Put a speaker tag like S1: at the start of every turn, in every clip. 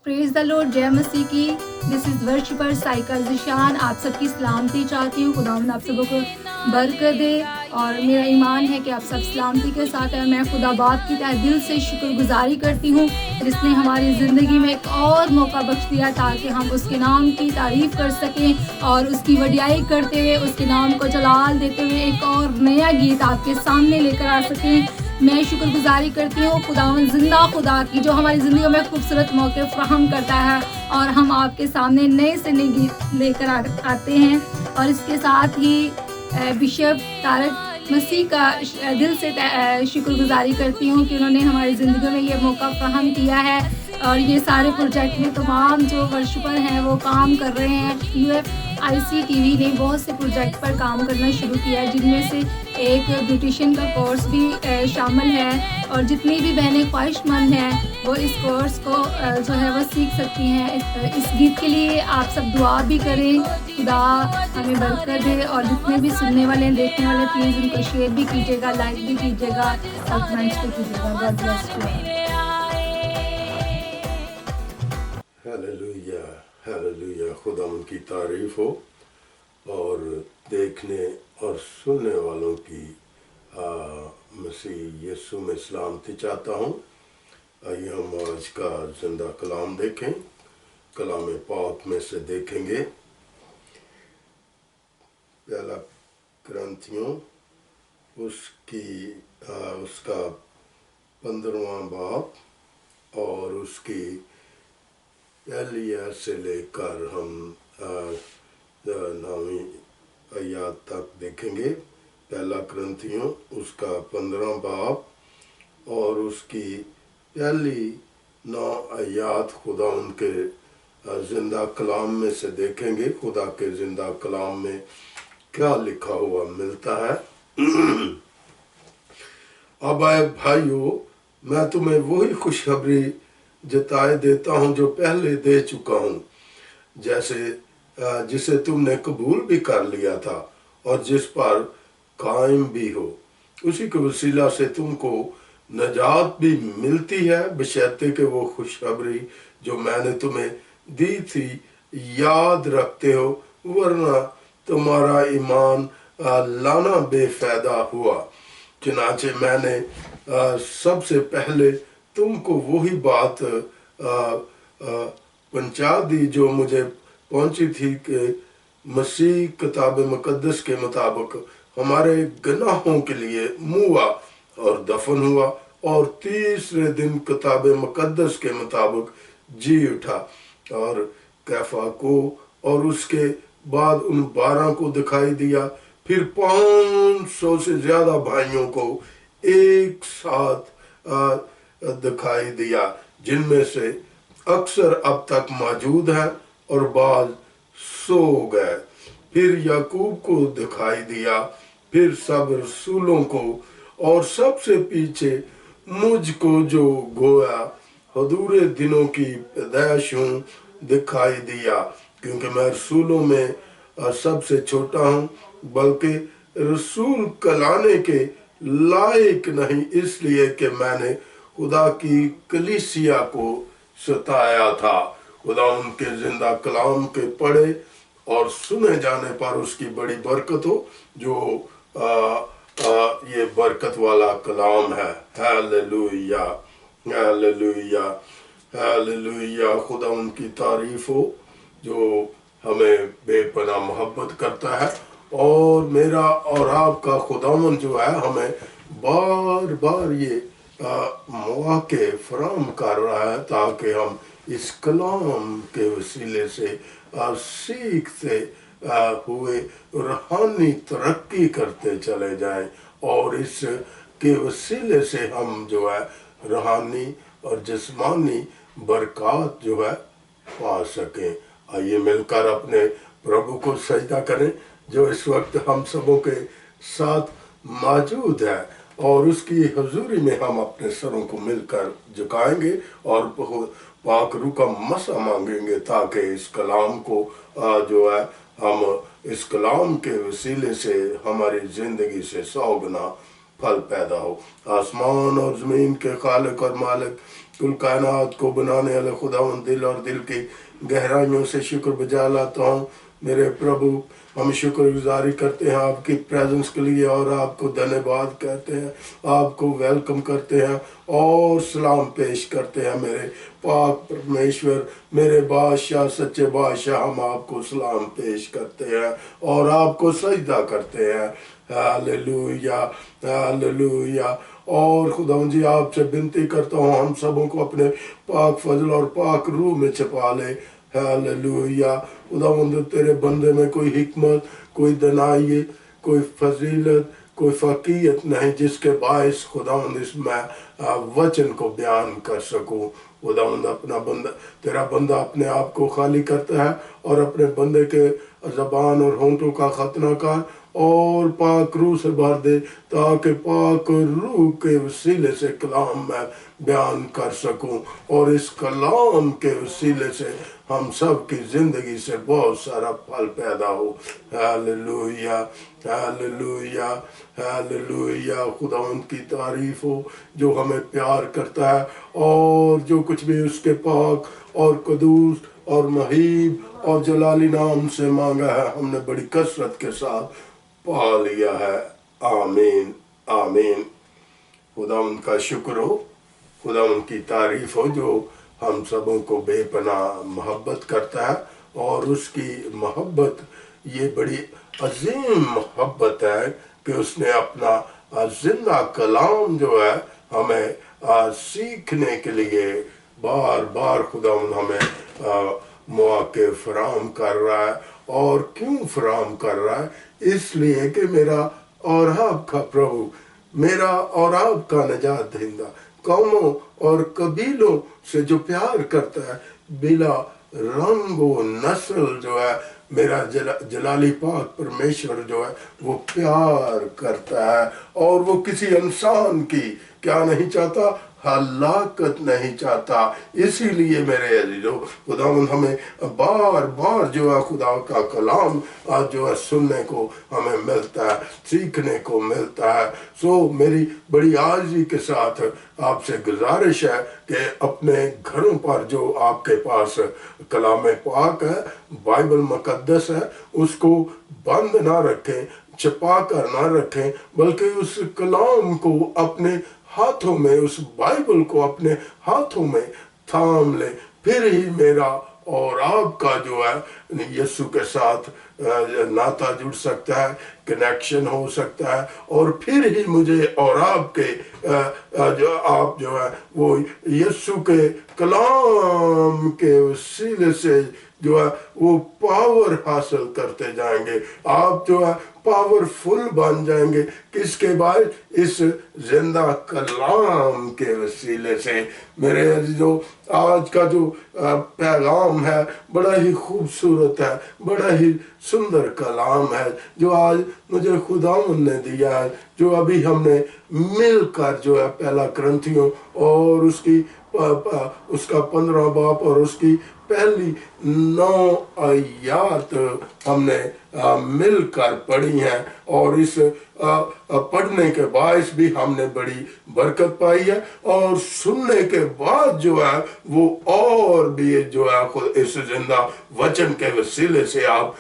S1: Praise the Lord, जय मसीह की। This is worshipper Saika Zeeshan. आप सबकी सलामती चाहती हूँ। खुदावंद आप सबों को बरकत दे और मेरा ईमान है कि आप सब सलामती के साथ हैं। मैं खुदा बाप की तहे दिल से शुक्रगुजारी करती हूँ जिसने हमारी ज़िंदगी में एक और मौका बख्श दिया ताकि हम उसके नाम की तारीफ़ कर सकें और उसकी वडियाई करते हुए उसके नाम को जलाल देते हुए एक और नया गीत आपके सामने लेकर आ सकें। मैं शुक्रगुजारी करती हूँ खुदावंद जिंदा खुदा की जो हमारी ज़िंदगी में खूबसूरत मौके फ्राहम करता है और हम आपके सामने नए से नए गीत लेकर आते हैं। और इसके साथ ही बिशप तारक मसीह का दिल से शुक्रगुजारी करती हूँ कि उन्होंने हमारी ज़िंदगी में ये मौका फ्राहम किया है। और ये सारे प्रोजेक्ट में तमाम जो वर्शिपर हैं वो काम कर रहे हैं। UFIC-TV ने बहुत से प्रोजेक्ट पर काम करना शुरू किया है जिनमें से एक ब्यूटिशियन का कोर्स भी शामिल है। और जितनी भी बहनें ख्वाहिशमंद हैं वो इस कोर्स को जो है वो सीख सकती हैं। इस गीत के लिए आप सब दुआ भी करें, खुदा हमें बरकत दे। और जितने भी सुनने वाले हैं, देखने वाले, प्लीज़ उनको शेयर भी कीजिएगा, लाइक भी कीजिएगा और कमेंट्स भी कीजिएगा। God bless you.
S2: Hallelujah, hallelujah. खुदा उनकी तारीफ हो और देखने और सुनने वालों की मसीह यीशु में सलामती चाहता हूँ। आइए हम आज का जिंदा कलाम देखें। कलाम पाक में से देखेंगे पहला कुरिन्थियों उसका 15वां बाब और उसकी पहली आयत से लेकर हम 9वीं आयत तक देखेंगे। पहला कुरिन्थियों उसका 15वां बाब और उसकी पहली 9 आयत खुदा उनके जिंदा कलाम में से देखेंगे। खुदा के जिंदा कलाम में क्या लिखा हुआ मिलता है। अब आए भाइयों, मैं तुम्हें वही खुशखबरी जताए देता हूँ जो पहले दे चुका हूँ, जिसे तुमने कबूल भी कर लिया था और जिस पर कायम भी हो। उसी के वसीला से तुमको नजात भी मिलती है, बशर्ते कि वो खुशखबरी जो मैंने तुम्हें दी थी याद रखते हो, वरना तुम्हारा ईमान लाना बेफायदा हुआ। चुनाचे मैंने सबसे पहले तुमको वही बात पहुंचा दी जो मुझे पहुंची थी कि मसीह किताब मुकद्दस के मुताबिक हमारे गुनाहों के लिए मुआ और दफन हुआ और तीसरे दिन किताब मुकद्दस के मुताबिक जी उठा और कैफा को और उसके बाद उन 12 को दिखाई दिया, फिर 500 से ज्यादा भाइयों को एक साथ दिखाई दिया, जिनमें से अक्सर अब तक मौजूद हैं और बाद सो गए। फिर याकूब को दिखाई दिया, फिर सब रसूलों को और सबसे पीछे मुझको जो गोया हदूरे दिनों की पैदाइश हूँ दिखाई दिया, क्योंकि मैं रसूलों में सबसे छोटा हूँ, बल्कि रसूल कहलाने के लायक नहीं, इसलिए कि मैंने खुदा की कलीसिया को सताया था। खुदा उनके जिंदा कलाम के पढ़े और सुने जाने पर उसकी बड़ी बरकत हो, जो ये बरकत वाला कलाम है। Hallelujah, hallelujah, hallelujah. खुदा उनकी तारीफ हो जो हमें बेपनाह मोहब्बत करता है और मेरा और आपका खुदावन जो है हमें बार बार ये मौके फराहम कर रहा है ताकि हम इस कलाम के वसीले से सीखते हुए रूहानी तरक्की करते चले जाएं और इस के वसीले से हम जो है रूहानी और जिस्मानी बरकत जो है पा सकें। आइए मिलकर अपने प्रभु को सजदा करें जो इस वक्त हम सबों के साथ मौजूद है और उसकी हजूरी में हम अपने सरों को मिलकर झुकाएंगे और पाक रूह का मसा मांगेंगे ताकि इस कलाम को जो है हम इस कलाम के वसीले से हमारी जिंदगी से 100 गुना फल पैदा हो। आसमान और ज़मीन के खालिक और मालिक कुल कायनात को बनाने वाले खुदावंद दिल और दिल की गहराइयों से शुक्र बजा लाता हूँ मेरे प्रभु। हम शुक्रगुजारी करते हैं आपकी प्रेजेंस के लिए और आपको धन्यवाद कहते हैं, आपको वेलकम करते हैं और सलाम पेश करते हैं मेरे पाक परमेश्वर, मेरे बादशाह, सच्चे बादशाह। हम आपको सलाम पेश करते हैं और आपको सजदा करते हैं। Hallelujah, hallelujah. और खुदावंद जी आपसे विनती करता हूँ हम सबों को अपने पाक फजल और पाक रूह में छिपा ले। हालेलुया। खुदावंद तेरे बंदे में कोई हिकमत, कोई दनाई, कोई फजीलत, कोई फकीयत नहीं जिसके बायस खुदावंद इसमें वचन को बयान कर सकूं। खुदावंद अपना बंदा, तेरा बंदा अपने आप को खाली करता है और अपने बंदे के ज़बान और होंठों का खतना कर और पाक रूह से भर दे ताकि पाक रूह के वसीले से कलाम में बयान कर सकूं और इस कलाम के वसीले से हम सब की जिंदगी से बहुत सारा फल पैदा हो। Hallelujah, hallelujah, hallelujah. खुदावंद की तारीफ हो जो हमें प्यार करता है और जो कुछ भी उसके पाक और कदूस और महीब और जलाली नाम से मांगा है हमने बड़ी कसरत के साथ पा लिया है। आमीन, आमीन। खुदावंद का शुक्र हो, खुदावंद की तारीफ हो जो हम सबों को बेपनाह मोहब्बत करता है और उसकी मोहब्बत ये बड़ी अजीम मोहब्बत है कि उसने अपना जिंदा कलाम जो है हमें सीखने के लिए बार बार खुदावंद हमें मौके फराहम कर रहा है। और क्यों फराहम कर रहा है? इसलिए कि मेरा और आपका प्रभु, मेरा और आपका निजात दहिंदा कौमों और कबीलों से जो प्यार करता है बिला रंग व नस्ल जो है मेरा जलाली पाक परमेश्वर जो है वो प्यार करता है और वो किसी इंसान की क्या नहीं चाहता, हलाकत नहीं चाहता। इसीलिए मेरे अजीजों खुदावंद हमें बार बार जो है खुदा का कलाम आज जो है सुनने को हमें मिलता है, सीखने को मिलता है। सो मेरी बड़ी आजी के साथ आपसे गुजारिश है कि अपने घरों पर जो आपके पास कलाम पाक है, बाइबल मुकद्दस है, उसको बंद ना रखें, छिपा कर ना रखें, बल्कि उस कलाम को अपने हाथों में, उस बाइबल को अपने हाथों में थाम ले। फिर ही मेरा और आपका जो है यीशु के साथ नाता जुड़ सकता है, कनेक्शन हो सकता है और फिर ही मुझे और आपके जो आप जो है वो यीशु के कलाम के वसीले से जो है वो पावर हासिल करते जाएंगे। आप जो है पावरफुल बन जाएंगे। किसके बाद? इस जिंदा कलाम के वसीले से। मेरे अजीजों आज का जो पैगाम है बड़ा ही खूबसूरत है, बड़ा ही सुंदर कलाम है जो आज मुझे खुदावंद ने दिया है, जो अभी हमने मिलकर जो है पहला ग्रंथियों और उसका 15 बाब और उसकी पहली 9 आयत हमने मिलकर पढ़ी हैं और इस पढ़ने के बायस भी हमने बड़ी बरकत पाई है और सुनने के बाद जो है वो और भी जो है खुद इस जिंदा वचन के वसीले से आप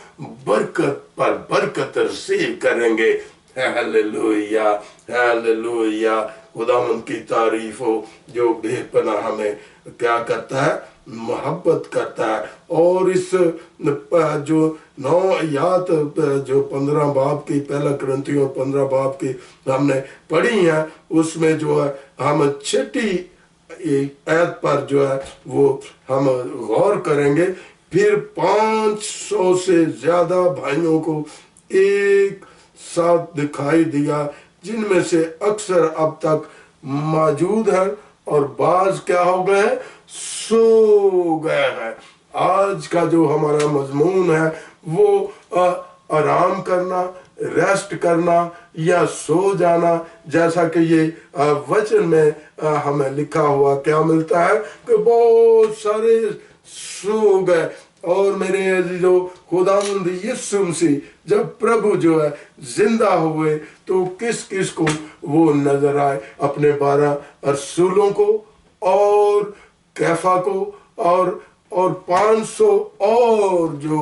S2: बरकत पर बरकत रिसीव करेंगे। Hallelujah, hallelujah. खुदावंद की तारीफ हो जो बेपनाह हमें क्या करता है, मोहब्बत करता है। और इस जो 9 आयत जो 15 बाब की, पहला ग्रंथियों 15 बाब की हमने पढ़ी है, उसमें जो है हम 6ठी आयत पर जो है वो हम गौर करेंगे। फिर 500 से ज्यादा भाइयों को एक साथ दिखाई दिया, जिनमें से अक्सर अब तक मौजूद हैं और बाज क्या हो गए हैं, सो गए हैं। आज का जो हमारा मजमून है वो आराम करना, रेस्ट करना या सो जाना, जैसा कि ये वचन में हमें लिखा हुआ क्या मिलता है कि बहुत सारे सो गए। और मेरे अजीजों खुदावंद यीशु मसीह जब प्रभु जो है जिंदा हुए तो किस किस को वो नजर आए? अपने 12 रसूलों को اور कैफा को और 500 और जो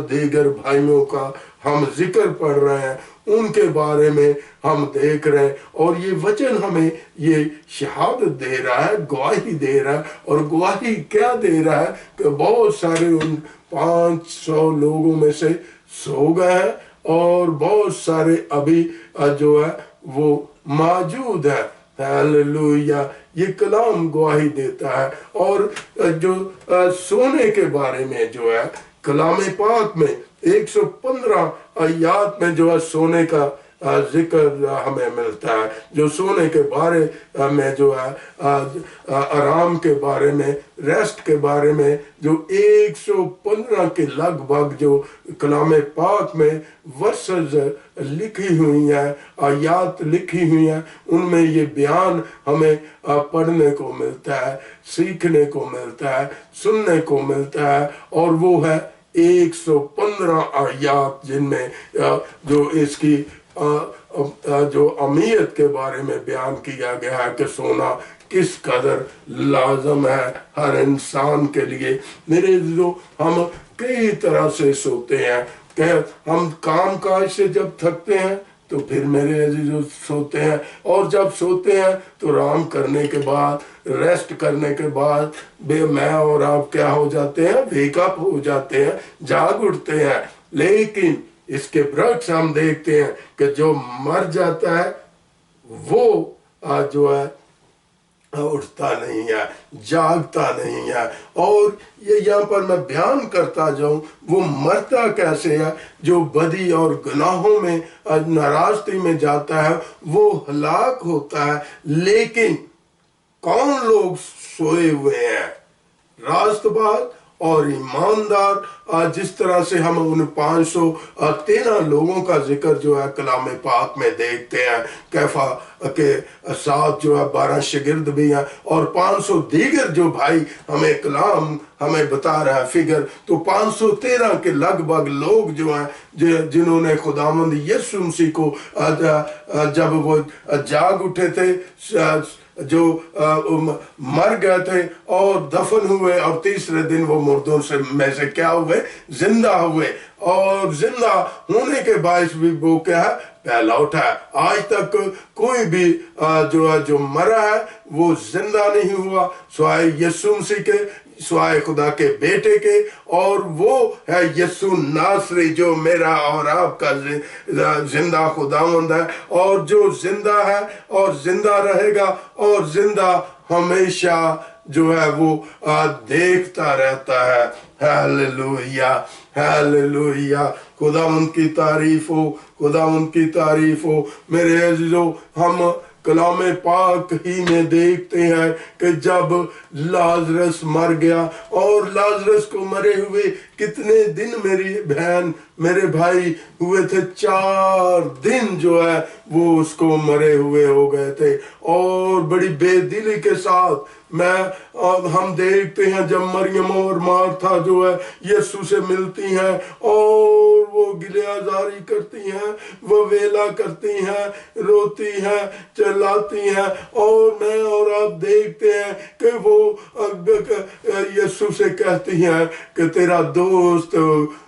S2: दीगर भाइयों का हम जिक्र पढ़ रहे हैं, उनके बारे में हम देख रहे हैं। और ये वचन हमें ये शहादत दे रहा है, गवाही दे रहा है। और गवाही क्या दे रहा है कि बहुत सारे उन 500 लोगों में से सो गए हैं और बहुत सारे अभी जो है वो मौजूद है। हालेलुया, ये कलाम गवाही देता है। और जो सोने के बारे में जो है कलाम पाक में 115 आयत में जो है सोने का जिक्र हमें मिलता है। जो सोने के बारे में जो है आराम के बारे में, रेस्ट के बारे में, जो 115 के लगभग जो कलाम पाक में वर्सेस लिखी हुई है, आयत लिखी हुई है, उनमें ये बयान हमें पढ़ने को मिलता है, सीखने को मिलता है, सुनने को मिलता है। और वो है 115 आयत जिनमें जो इसकी जो अहमियत के बारे में बयान किया गया है कि सोना किस कदर लाजम है हर इंसान के लिए। मेरे जो हम कई तरह से सोते हैं कि हम काम काज से जब थकते हैं तो फिर मेरे जो सोते हैं, और जब सोते हैं तो आराम करने के बाद, रेस्ट करने के बाद मैं और आप क्या हो जाते हैं, वेकअप हो जाते हैं, जाग उठते हैं। लेकिन इसके बरक्स हम देखते हैं कि जो मर जाता है वो जो है उठता नहीं है, जागता नहीं है। और ये यहाँ पर मैं बयान करता जाऊं वो मरता कैसे है। जो बदी और गुनाहों में नाराजगी में जाता है वो हलाक होता है। लेकिन कौन लोग सोए हुए हैं, रास्तबाज और ईमानदार, जिस तरह से हम उन 513 लोगों का जिक्र जो है कलाम पाक में देखते हैं। कैफा के साथ जो है 12 शागिर्द भी हैं और 500 दीगर जो भाई हमें कलाम हमें बता रहा है फिगर, तो 513 के लगभग लोग जो हैं जिन्होंने खुदावंद यीशु मसीह को जब वो जाग उठे थे, जो मर गए थे और दफन हुए, और तीसरे दिन वो मुर्दों से में से क्या हुए, जिंदा हुए। और जिंदा होने के बायस भी वो क्या है, पहला उठा है। आज तक कोई भी जो मरा है वो जिंदा नहीं हुआ सिवाय यीशु मसीह के, सिवाय खुदा के बेटे के। और वो है यीशु नासरी जो मेरा और आपका जिंदा खुदावंद है, और जो जिंदा है और जिंदा रहेगा और जिंदा हमेशा जो है वो देखता रहता है। हालेलुया, हालेलुया, खुदावंद की तारीफ हो, खुदावंद की तारीफ हो। मेरे अजीजों, हम कलाम पाक ही में देखते हैं कि जब लाजरस मर गया, और लाजरस को मरे हुए कितने दिन मेरी बहन मेरे भाई हुए थे, 4 दिन जो है वो उसको मरे हुए हो गए थे। और बड़ी बेदिली के साथ हम देखते हैं जब मरियम और मार्था जो है यीशु से मिलती हैं और वो गिलियाजारी करती हैं, वो वेला करती हैं, रोती हैं, चिल्लाती हैं। और मैं और आप देखते हैं कि वो यीशु से कहती हैं कि तेरा दोस्त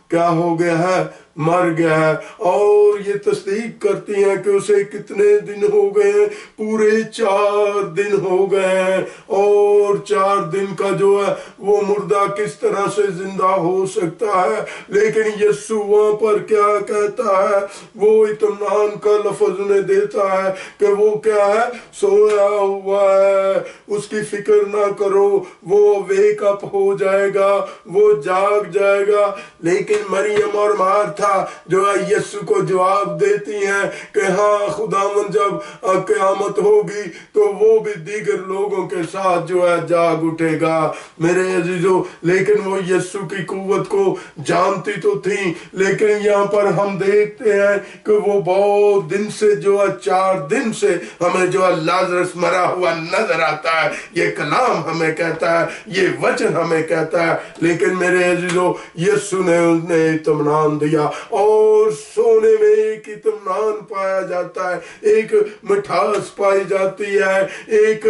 S2: क्या हो गया है, मर गया है। और ये तस्दीक करती हैं कि उसे कितने दिन हो गए हैं, पूरे 4 दिन हो गए हैं। और 4 दिन का जो है वो मुर्दा किस तरह से जिंदा हो सकता है। लेकिन यीशु वहां पर क्या कहता है, वो इत्मीनान का लफ्ज उन्हें देता है कि वो क्या है, सोया हुआ है, उसकी फिक्र ना करो, वो वेकअप हो जाएगा, वो जाग जाएगा। लेकिन मरियम और मार्था जो है यीशु को जवाब देती हैं कि हाँ, खुदावंद जब क़यामत होगी तो वो भी दीगर लोगों के साथ जो है जाग उठेगा। मेरे अजीजों, लेकिन वो यीशु की कुव्वत को जानती तो थी, लेकिन यहाँ पर हम देखते हैं कि वो बहुत दिन से जो है 4 दिन से हमें जो है लाजरस मरा हुआ नजर आता है। ये कलाम हमें कहता है, ये वचन हमें कहता है। लेकिन मेरे अजीजों, यीशु ने उन्हें इत्मीनान दिया اور سونے میں ایک اطمینان پایا جاتا ہے، ایک مٹھاس پائی جاتی ہے، ایک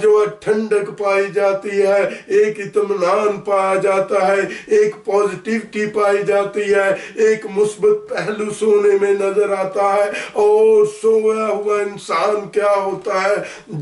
S2: جو ٹھنڈک پائی جاتی ہے، ایک اطمینان پایا جاتا ہے، ایک پازیٹیوٹی پائی جاتی ہے، ایک مثبت پہلو سونے میں نظر آتا ہے۔ اور سویا ہوا انسان کیا ہوتا ہے؟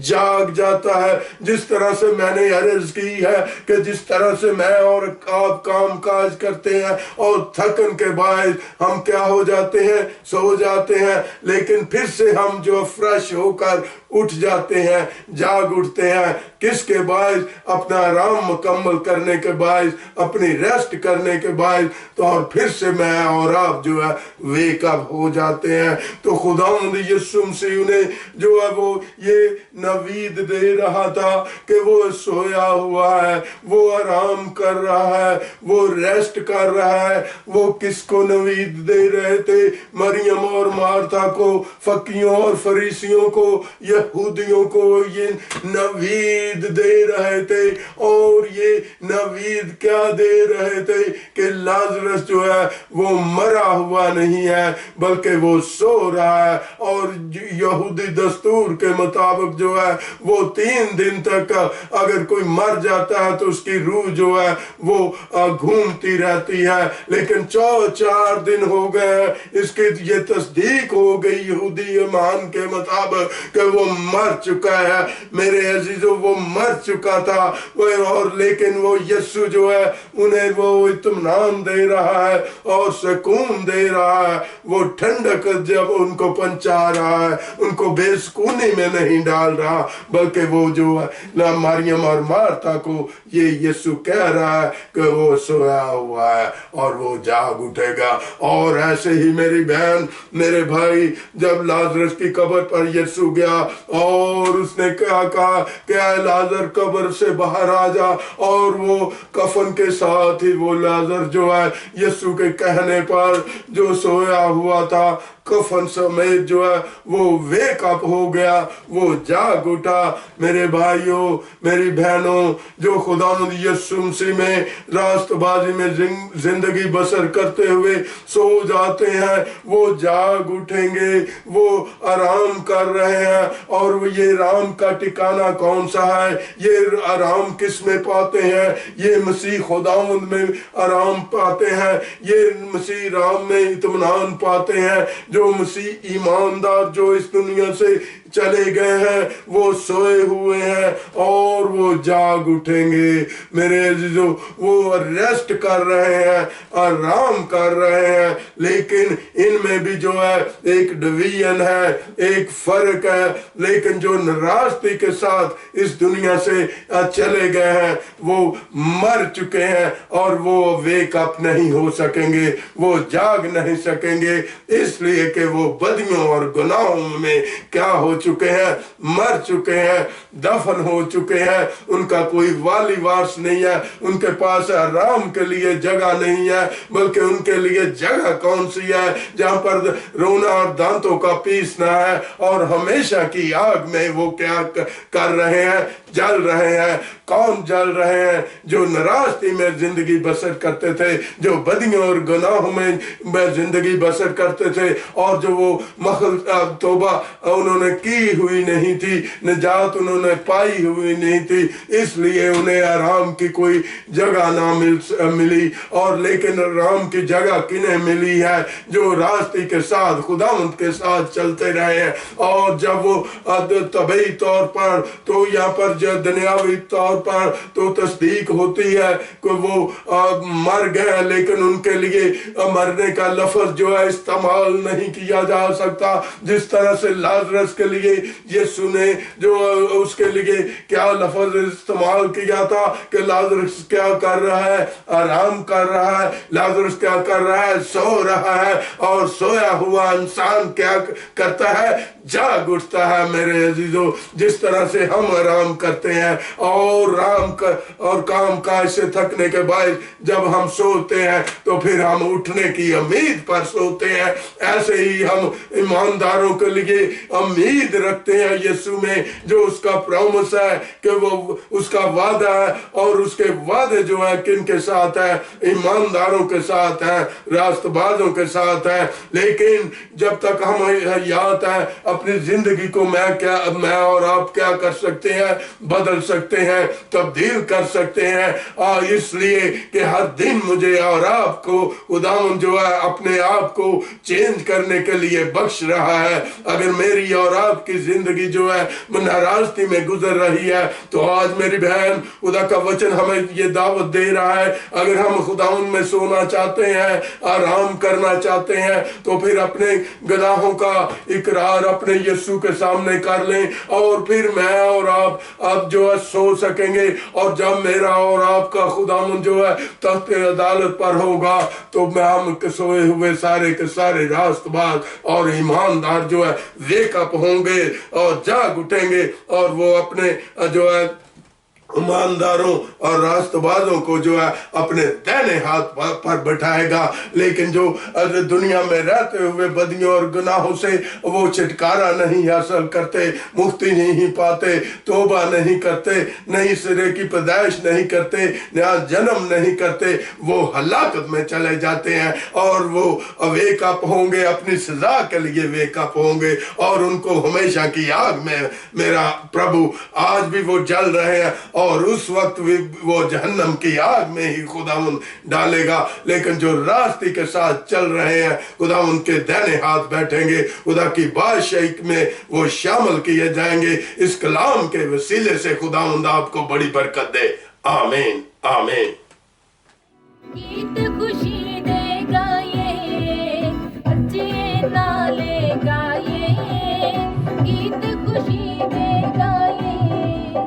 S2: جاگ جاتا ہے۔ جس طرح سے میں نے عرض کی ہے کہ جس طرح سے میں اور آپ کام کاج کرتے ہیں اور تھکن کے باعث ہم کیا ہو جاتے ہیں؟ سو جاتے ہیں، لیکن پھر سے ہم جو فریش ہو کر اٹھ جاتے ہیں، جاگ اٹھتے ہیں، کس کے باعث؟ اپنا آرام مکمل کرنے کے باعث، اپنی ریسٹ کرنے کے باعث، تو اور پھر سے میں اور آپ جو ہے ویک اپ ہو جاتے ہیں۔ تو خداوند یسوع مسیح انہیں جو ہے وہ یہ نوید دے رہا تھا کہ وہ سویا ہوا ہے، وہ آرام کر رہا ہے، وہ ریسٹ کر رہا ہے۔ وہ کس کو نوید دے رہے تھے؟ مریم اور مارتھا کو، فقیوں اور فریسیوں کو، یہودیوں کو یہ نوید دے رہے تھے۔ اور یہ نوید کیا دے رہے تھے؟ کہ لازرس جو ہے وہ مرا ہوا نہیں ہے بلکہ وہ سو رہا ہے۔ اور یہودی دستور کے مطابق جو ہے وہ 3 دن تک اگر کوئی مر جاتا ہے تو اس کی روح جو ہے وہ گھومتی رہتی ہے، لیکن 4 دن ہو گئے، اس کی یہ تصدیق ہو گئی یہودی ایمان کے مطابق کہ وہ مر چکا ہے۔ میرے عزیزو، وہ مر چکا تھا، اور لیکن وہ یسوع جو ہے انہیں وہ اطمینان دے رہا ہے اور سکون دے رہا ہے۔ وہ ٹھنڈک جب ان کو پہنچا رہا ہے، ان کو بے سکونی میں نہیں ڈال رہا، بلکہ وہ جو ہے مریم اور مارتھا کو یہ یسوع کہہ رہا ہے کہ وہ سویا ہوا ہے اور وہ جاگ اٹھے گا۔ اور ایسے ہی میری بہن، میرے بھائی، جب لازرس کی قبر پر یسوع گیا اور اس نے کیا کہا کہ اے لازر قبر سے باہر آ جا، اور وہ کفن کے ساتھ ہی وہ لازر جو ہے یسوع کے کہنے پر جو سویا ہوا تھا، کفن سمیت جو ہے وہ ویک اپ ہو گیا، وہ جاگ اٹھا۔ میرے بھائیوں، میری بہنوں، جو خداوند یسوع مسیح میں راست بازی میں زندگی بسر کرتے ہوئے سو جاتے ہیں، وہ جاگ اٹھیں گے، وہ آرام کر رہے ہیں۔ اور یہ آرام کا ٹھکانہ کون سا ہے؟ یہ آرام کس میں پاتے ہیں؟ یہ مسیح خداوند میں آرام پاتے ہیں، یہ مسیح رام میں اطمینان پاتے ہیں۔ جو مسیح ایماندار جو اس دنیا سے چلے گئے ہیں وہ سوئے ہوئے ہیں اور وہ جاگ اٹھیں گے۔ میرے عزیزو، وہ ریسٹ کر رہے ہیں، آرام کر رہے ہیں، لیکن ان میں بھی جو ہے ایک ڈویژن ہے، ایک فرق ہے۔ لیکن جو ناراستی کے ساتھ اس دنیا سے چلے گئے ہیں وہ مر چکے ہیں اور وہ ویک اپ نہیں ہو سکیں گے، وہ جاگ نہیں سکیں گے، اس لیے کہ وہ بدیوں اور گناہوں میں کیا ہو چکے ہیں؟ مر چکے ہیں، دفن ہو چکے ہیں۔ ان کا کوئی والی وارث نہیں ہے، ان کے پاس آرام کے لیے جگہ نہیں ہے، بلکہ ان کے لیے جگہ کون سی ہے؟ جہاں پر رونا اور دانتوں کا پیسنا ہے، اور ہمیشہ کی آگ میں وہ کیا کر رہے ہیں؟ جل رہے ہیں۔ کون جل رہے ہیں؟ جو ناراستی میں زندگی بسر کرتے تھے، جو بدیوں اور گناہوں میں زندگی بسر کرتے تھے، اور جو وہ توبہ انہوں نے کی ہوئی نہیں تھی، نجات انہوں نے پائی ہوئی نہیں تھی، اس لیے انہیں آرام کی کوئی جگہ نہ ملی۔ اور لیکن آرام کی جگہ کنہیں ملی ہے؟ جو راستے کے ساتھ خداوند کے ساتھ چلتے رہے ہیں۔ اور جب وہ طبعی طور پر تو یہاں پر جو دنیاوی طور پر تو تصدیق ہوتی ہے کہ وہ مر گئے، لیکن ان کے لیے مرنے کا لفظ جو ہے استعمال نہیں کیا جا سکتا، جس طرح سے لازرس کے لیے یسوع نے جو اس کے لیے کیا لفظ استعمال کیا تھا کہ لازرس کیا کر رہا ہے؟ آرام کر رہا ہے۔ لازرس کیا کر رہا ہے؟ سو رہا ہے۔ اور سویا ہوا انسان کیا کرتا ہے؟ جاگ اٹھتا ہے۔ میرے عزیزو، جس طرح سے ہم آرام کرتے ہیں اور کام کاج سے تھکنے کے باعث جب ہم سوتے ہیں تو پھر ہم اٹھنے کی امید پر سوتے ہیں، ایسے ہی ہم ایمانداروں کے لیے امید उम्मीद रखते हैं यीशु में, जो उसका प्रॉमिस है कि वो उसका वादा है, और उसके वादे जो है किन के साथ है, ईमानदारों के साथ है, रास्तबाजों के साथ है। लेकिन जब तक हम याद है अपनी जिंदगी को मैं और आप क्या कर सकते हैं, बदल सकते हैं, तब्दील कर सकते हैं, और इसलिए कि हर दिन मुझे और आपको खुदावंद जो है अपने आप को चेंज करने के लिए बख्श रहा है। अगर मेरी और आपकी जिंदगी जो है नाराजगी में गुजर रही है, तो आज मेरी बहन खुदा का वचन हमें ये दावत दे रहा है, अगर हम खुदावंद में सोना चाहते हैं, आराम करना चाहते हैं, तो फिर अपने गुनाहों का इकरार अपने यीशु के सामने कर लें, और फिर मैं और आप जो है सो सकेंगे। और जब मेरा और आपका खुदावंद जो है तख्त अदालत पर होगा, तो हम सोए हुए सारे के सारे रास्तबाज और ईमानदार जो है वेकअप होंगे और जाग उठेंगे, और वो अपने जो है ईमानदारों और रास्तबाजों को जो है अपने दाहिने हाथ पर बैठाएगा। लेकिन जो दुनिया में रहते हुए बदियों और गुनाहों से वो छुटकारा नहीं हासिल करते, मुक्ति नहीं पाते, तौबा नहीं करते, नई सिरे की पैदाइश नहीं करते, नया जन्म नहीं करते, वो हलाकत में चले जाते हैं, और वो वेकअप होंगे, अपनी सजा के लिए वेकअप होंगे, और उनको हमेशा की आग में मेरा प्रभु आज भी वो जल रहे हैं, और उस वक्त भी वो जहन्नम की आग में ही खुदावंद डालेगा। लेकिन जो रास्ते के साथ चल रहे हैं, खुदावंद के दाहिने हाथ बैठेंगे, खुदा की बादशाही में वो शामिल किए जाएंगे। इस कलाम के वसीले से खुदावंद आपको बड़ी बरकत दे। आमीन आमीन।
S3: गीत खुशी देगा ये, अच्छे नाले गाए, गीत खुशी देगा ये,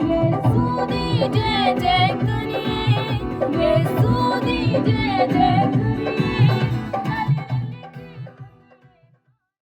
S3: यीशु दी जय जय करिए, यीशु दी जय जय